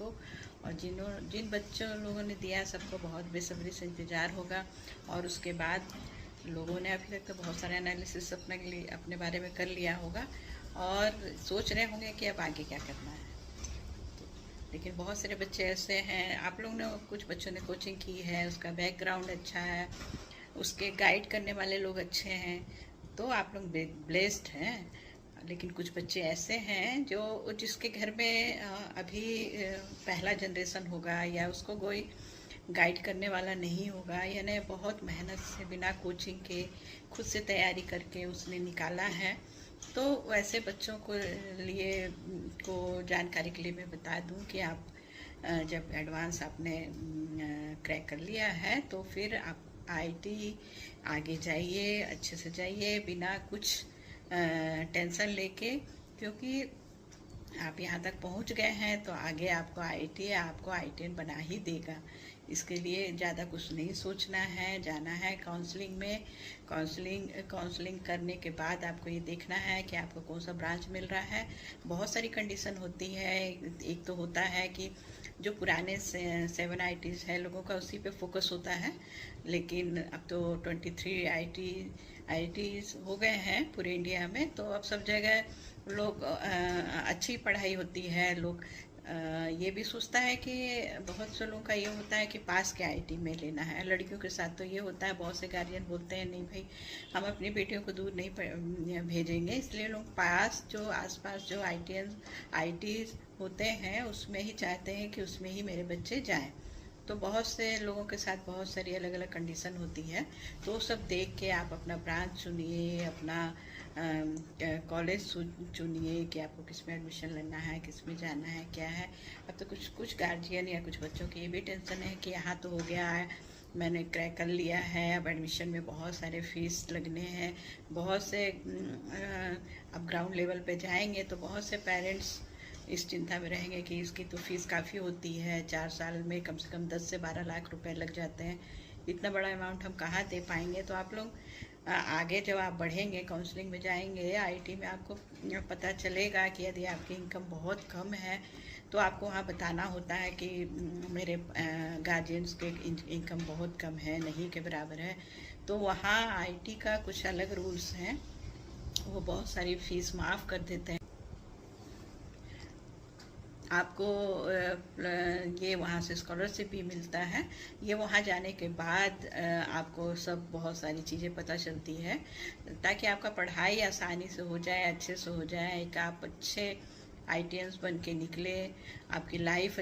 सबको, और जिन बच्चों लोगों ने दिया सबको बहुत बेसब्री से इंतज़ार होगा। और उसके बाद लोगों ने अभी तक तो बहुत सारे एनालिसिस अपने बारे में कर लिया होगा और सोच रहे होंगे कि अब आगे क्या करना है। लेकिन बहुत सारे बच्चे ऐसे हैं, आप लोगों ने, कुछ बच्चों ने कोचिंग की है, उसका बैकग्राउंड अच्छा है, उसके गाइड करने वाले लोग अच्छे हैं, तो आप लोग ब्लेस्ड हैं। लेकिन कुछ बच्चे ऐसे हैं जो जिसके घर में अभी पहला जनरेशन होगा या उसको कोई गाइड करने वाला नहीं होगा, यानी बहुत मेहनत से बिना कोचिंग के खुद से तैयारी करके उसने निकाला है। तो वैसे बच्चों को लिए को जानकारी के लिए मैं बता दूं कि आप जब एडवांस आपने क्रैक कर लिया है तो फिर आप आईटी आगे जाइए, अच्छे से जाइए बिना कुछ टेंशन लेके, क्योंकि आप यहाँ तक पहुँच गए हैं तो आगे आपको आईटी आपको आईटीएन बना ही देगा। इसके लिए ज़्यादा कुछ नहीं सोचना है, जाना है काउंसलिंग में। काउंसलिंग करने के बाद आपको ये देखना है कि आपको कौन सा ब्रांच मिल रहा है। बहुत सारी कंडीशन होती है। एक तो होता है कि जो पुराने 7 IITs है लोगों का उसी पे फोकस होता है, लेकिन अब तो 23 IITs हो गए हैं पूरे इंडिया में, तो अब सब जगह लोग अच्छी पढ़ाई होती है। लोग ये भी सोचता है कि बहुत से लोगों का ये होता है कि पास के आईटी में लेना है। लड़कियों के साथ तो ये होता है, बहुत से गार्जियन बोलते हैं नहीं भाई हम अपनी बेटियों को दूर नहीं भेजेंगे, इसलिए लोग पास जो आसपास जो आईटी होते हैं उसमें ही चाहते हैं कि उसमें ही मेरे बच्चे जाएं। तो बहुत से लोगों के साथ बहुत सारी अलग अलग कंडीशन होती है, तो सब देख के आप अपना ब्रांच चुनिए, अपना कॉलेज चुनिए कि आपको किस में एडमिशन लेना है, किस में जाना है, क्या है। अब तो कुछ गार्जियन या कुछ बच्चों की ये भी टेंशन है कि यहाँ तो हो गया है, मैंने क्रैक कर लिया है, अब एडमिशन में बहुत सारे फीस लगने हैं। बहुत से अब ग्राउंड लेवल पे जाएंगे तो बहुत से पेरेंट्स इस चिंता में रहेंगे कि इसकी तो फीस काफ़ी होती है, 4 साल में कम से कम 10 से 12 लाख रुपए लग जाते हैं, इतना बड़ा अमाउंट हम कहाँ दे पाएंगे। तो आप लोग आगे जब आप बढ़ेंगे, काउंसलिंग में जाएंगे, आईटी में आपको पता चलेगा कि यदि आपकी इनकम बहुत कम है तो आपको वहाँ बताना होता है कि मेरे गार्जियंस के इनकम बहुत कम है, नहीं के बराबर है। तो वहाँ आईटी का कुछ अलग रूल्स हैं, वो बहुत सारी फीस माफ़ कर देते हैं आपको। ये वहाँ से स्कॉलरशिप भी मिलता है। ये वहाँ जाने के बाद आपको सब बहुत सारी चीज़ें पता चलती है, ताकि आपका पढ़ाई आसानी से हो जाए, अच्छे से हो जाए, एक आप अच्छे आईटीएंस बन के निकले, आपकी लाइफ